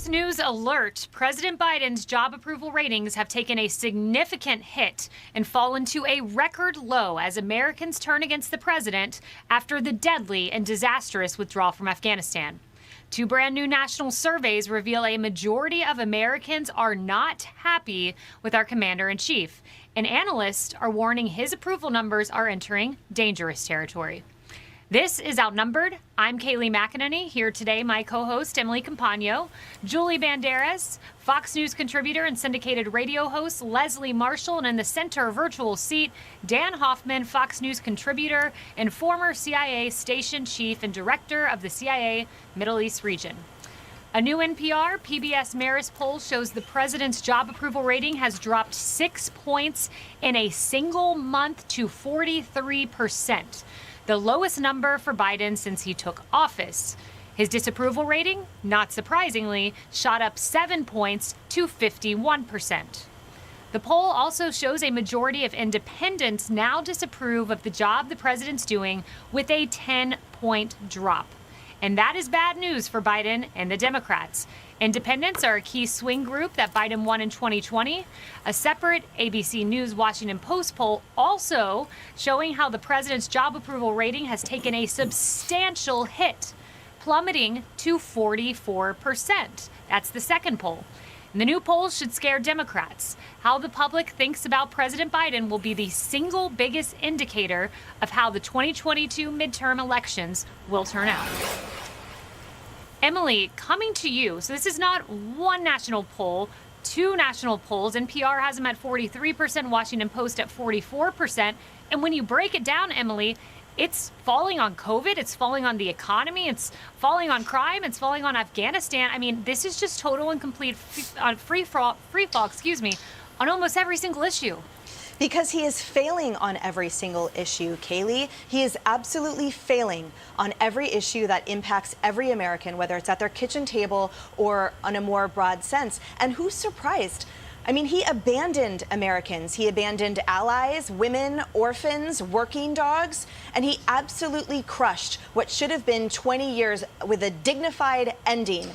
Fox News alert. President Biden's job approval ratings have taken a significant hit and fallen to a record low as Americans turn against the president after the deadly and disastrous withdrawal from Afghanistan. Two brand new national surveys reveal a majority of Americans are not happy with our commander-in-chief, and analysts are warning his approval numbers are entering dangerous territory. This is Outnumbered. I'm Kayleigh McEnany. Here today, my co-host, Emily Compagno, Julie Banderas, Fox News contributor and syndicated radio host, Leslie Marshall, and in the center virtual seat, Dan Hoffman, Fox News contributor and former CIA station chief and director of the CIA Middle East region. A new NPR PBS Marist poll shows the president's job approval rating has dropped 6 points in a single month to 43%. The lowest number for Biden since he took office. His disapproval rating, not surprisingly, shot up 7 points to 51%. The poll also shows a majority of independents now disapprove of the job the president's doing, with a 10-point drop. And that is bad news for Biden and the Democrats. Independents are a key swing group that Biden won in 2020. A separate ABC News Washington Post poll also showing how the president's job approval rating has taken a substantial hit, plummeting to 44%. That's the second poll. And the new polls should scare Democrats. How the public thinks about President Biden will be the single biggest indicator of how the 2022 midterm elections will turn out. Emily, coming to you. So this is not one national poll, two national polls. NPR has them at 43%, Washington Post at 44%. And when you break it down, Emily, it's falling on COVID, it's falling on the economy, it's falling on crime, it's falling on Afghanistan. I mean, this is just total and complete free fall, on almost every single issue. Because he is failing on every single issue, Kayleigh. He is absolutely failing on every issue that impacts every American, whether it's at their kitchen table or on a more broad sense. And who's surprised? I mean, he abandoned Americans. He abandoned allies, women, orphans, working dogs, and he absolutely crushed what should have been 20 years with a dignified ending.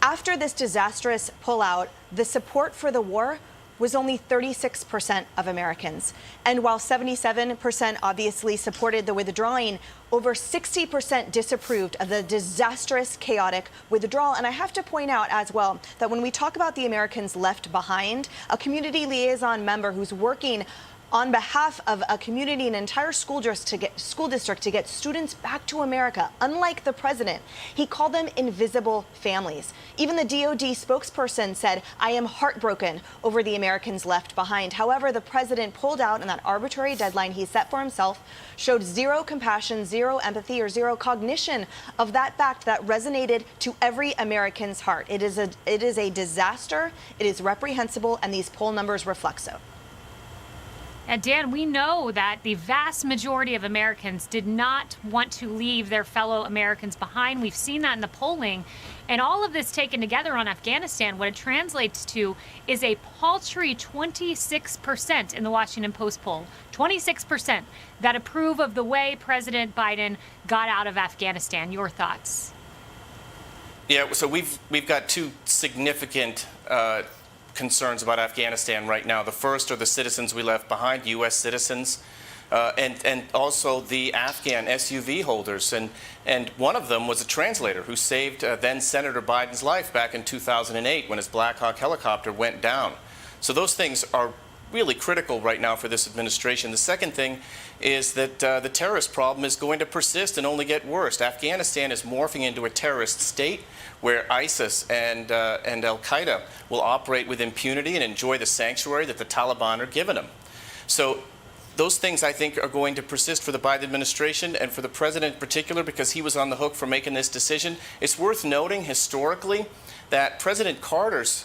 After this disastrous pullout, the support for the war was only 36% of Americans. And while 77% obviously supported the withdrawing, over 60% disapproved of the disastrous, chaotic withdrawal. And I have to point out as well that when we talk about the Americans left behind, a community liaison member who's working on behalf of a community, an entire school district to get students back to America, unlike the president, he called them invisible families. Even the DOD spokesperson said, "I am heartbroken over the Americans left behind." However, the president pulled out, and that arbitrary deadline he set for himself showed zero compassion, zero empathy, or zero cognition of that fact that resonated to every American's heart. It is a disaster, it is reprehensible, and these poll numbers reflect so. And Dan, we know that the vast majority of Americans did not want to leave their fellow Americans behind. We've seen that in the polling. And all of this taken together on Afghanistan, what it translates to is a paltry 26% in the Washington Post poll, 26% that approve of the way President Biden got out of Afghanistan. Your thoughts? Yeah, so we've got two significant concerns about Afghanistan right now. The first are the citizens we left behind, U.S. citizens, and also the Afghan SUV holders. And one of them was a translator who saved then Senator Biden's life back in 2008 when his Black Hawk helicopter went down. So those things are really critical right now for this administration. The second thing is that the terrorist problem is going to persist and only get worse. Afghanistan is morphing into a terrorist state where ISIS and Al-Qaeda will operate with impunity and enjoy the sanctuary that the Taliban are giving them. So those things, I think, are going to persist for the Biden administration and for the president in particular, because he was on the hook for making this decision. It's worth noting historically that President Carter's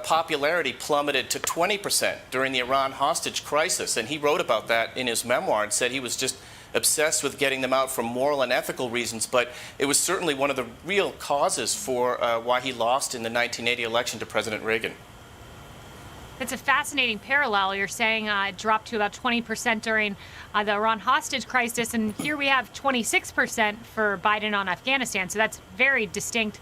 popularity plummeted to 20% during the Iran hostage crisis, and he wrote about that in his memoir and said he was just obsessed with getting them out for moral and ethical reasons, but it was certainly one of the real causes for why he lost in the 1980 election to President Reagan. It's a fascinating parallel. You're saying it dropped to about 20% during the Iran hostage crisis, and here we have 26% for Biden on Afghanistan. So that's very distinct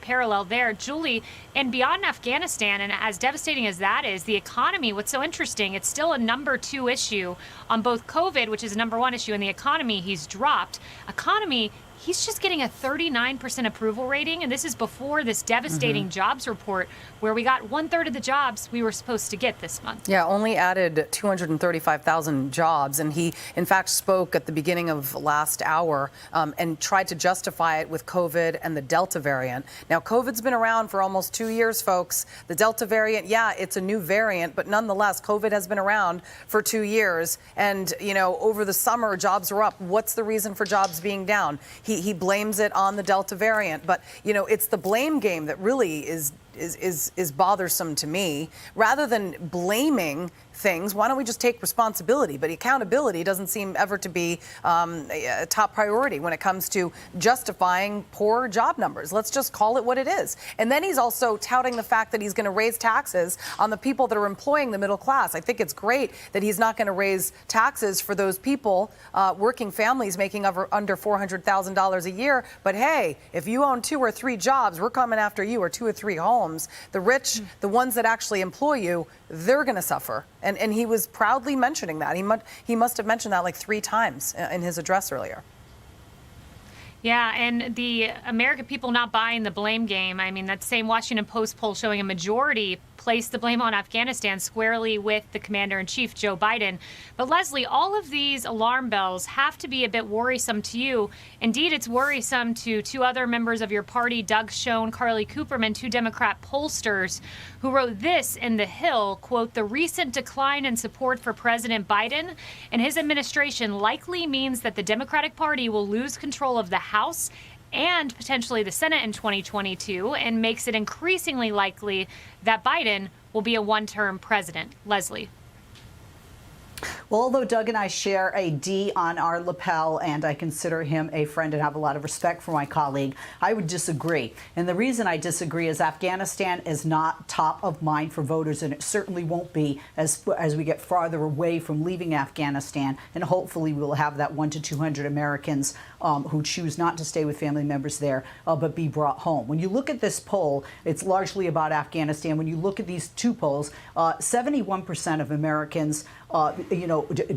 parallel there. Julie, and beyond Afghanistan, and as devastating as that is, the economy, what's so interesting, it's still a number 2 issue on both COVID, which is a number 1 issue, and the economy he's dropped. Economy, he's just getting a 39% approval rating, and this is before this devastating jobs report where we got 1/3 of the jobs we were supposed to get this month. Yeah, only added 235,000 jobs, and he, in fact, spoke at the beginning of last hour and tried to justify it with COVID and the Delta variant. Now, COVID's been around for almost 2 years, folks. The Delta variant, yeah, it's a new variant, but nonetheless, COVID has been around for 2 years, and, you know, over the summer, jobs were up. What's the reason for jobs being down? He blames it on the Delta variant, but, you know, it's the blame game that really is bothersome to me. Rather than blaming things, why don't we just take responsibility? But accountability doesn't seem ever to be a top priority when it comes to justifying poor job numbers. Let's just call it what it is. And then he's also touting the fact that he's going to raise taxes on the people that are employing the middle class. I think it's great that he's not going to raise taxes for those people, working families making under $400,000 a year. But hey, if you own 2 or 3 jobs, we're coming after you, or 2 or 3 homes. The rich, the ones that actually employ you, they're going to suffer. And he was proudly mentioning that. He must have mentioned that like 3 times in his address earlier. Yeah, and the American people not buying the blame game. I mean, that same Washington Post poll showing a majority placed the blame on Afghanistan squarely with the commander-in-chief, Joe Biden. But Leslie, all of these alarm bells have to be a bit worrisome to you. Indeed, it's worrisome to 2 other members of your party, Doug Schoen, Carly Cooperman, 2 Democrat pollsters, who wrote this in The Hill, quote, "The recent decline in support for President Biden and his administration likely means that the Democratic Party will lose control of the House and potentially the Senate in 2022, and makes it increasingly likely that Biden will be a 1-term president." Leslie. Well, although Doug and I share a D on our lapel, and I consider him a friend and have a lot of respect for my colleague, I would disagree. And the reason I disagree is Afghanistan is not top of mind for voters, and it certainly won't be as we get farther away from leaving Afghanistan. And hopefully we will have that 100 to 200 Americans who choose not to stay with family members there, but be brought home. When you look at this poll, it's largely about Afghanistan. When you look at these 2 polls, 71% of Americans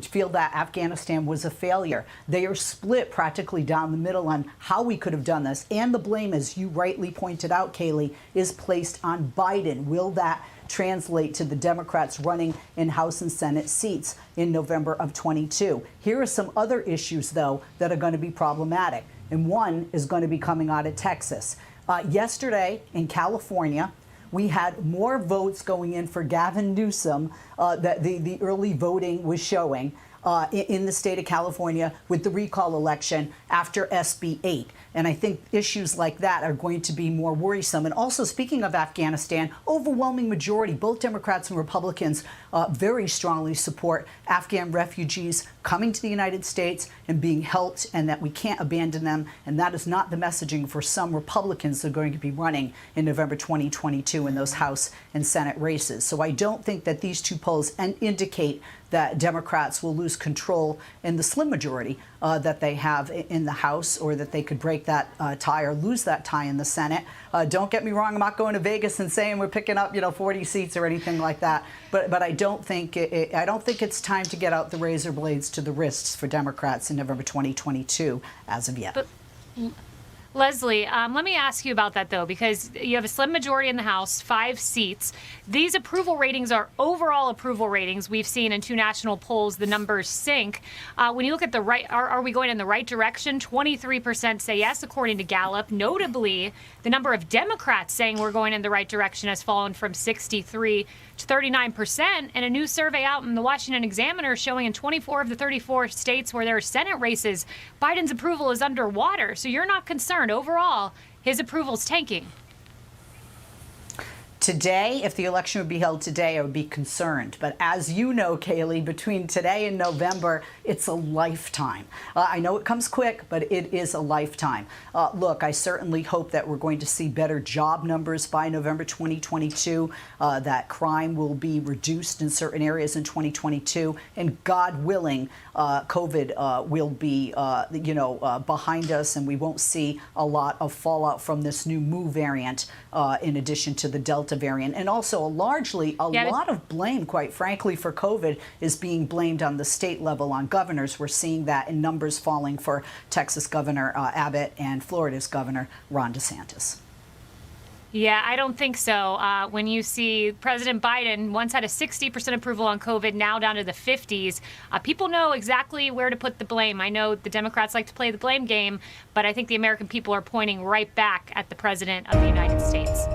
feel that Afghanistan was a failure. They are split practically down the middle on how we could have done this. And the blame, as you rightly pointed out, Kayleigh, is placed on Biden. Will that translate to the Democrats running in House and Senate seats in November of 22? Here are some other issues, though, that are going to be problematic. And one is going to be coming out of Texas. Yesterday in California, we had more votes going in for Gavin Newsom that the early voting was showing in the state of California with the recall election after SB 8. And I think issues like that are going to be more worrisome. And also, speaking of Afghanistan, overwhelming majority, both Democrats and Republicans very strongly support Afghan refugees coming to the United States and being helped, and that we can't abandon them. And that is not the messaging for some Republicans that are going to be running in November 2022 in those House and Senate races. So I don't think that these 2 polls indicate that Democrats will lose control in the slim majority that they have in the House, or that they could break that tie or lose that tie in the Senate. Don't get me wrong, I'm not going to Vegas and saying we're picking up 40 seats or anything like that. But I don't think it's time to get out the razor blades to the wrists for Democrats in November 2022 as of yet. But Leslie, let me ask you about that, though, because you have a slim majority in the House, 5 seats. These approval ratings are overall approval ratings. We've seen in 2 national polls the numbers sink. When you look at the right, are we going in the right direction? 23% say yes, according to Gallup. Notably, the number of Democrats saying we're going in the right direction has fallen from 63 to 39%. And a new survey out in the Washington Examiner showing in 24 of the 34 states where there are Senate races, Biden's approval is underwater. So you're not concerned. Overall, his approval's tanking. Today, if the election would be held today, I would be concerned. But as you know, Kaylee, between today and November, it's a lifetime. I know it comes quick, but it is a lifetime. Look, I certainly hope that we're going to see better job numbers by November 2022, that crime will be reduced in certain areas in 2022, and God willing, COVID will be, behind us, and we won't see a lot of fallout from this new Mu variant, in addition to the Delta variant. And also, lot of blame, quite frankly, for COVID is being blamed on the state level on governors. We're seeing that in numbers falling for Texas Governor Abbott and Florida's Governor Ron DeSantis. Yeah, I don't think so. When you see President Biden once had a 60% approval on COVID, now down to the 50s, people know exactly where to put the blame. I know the Democrats like to play the blame game, but I think the American people are pointing right back at the President of the United States.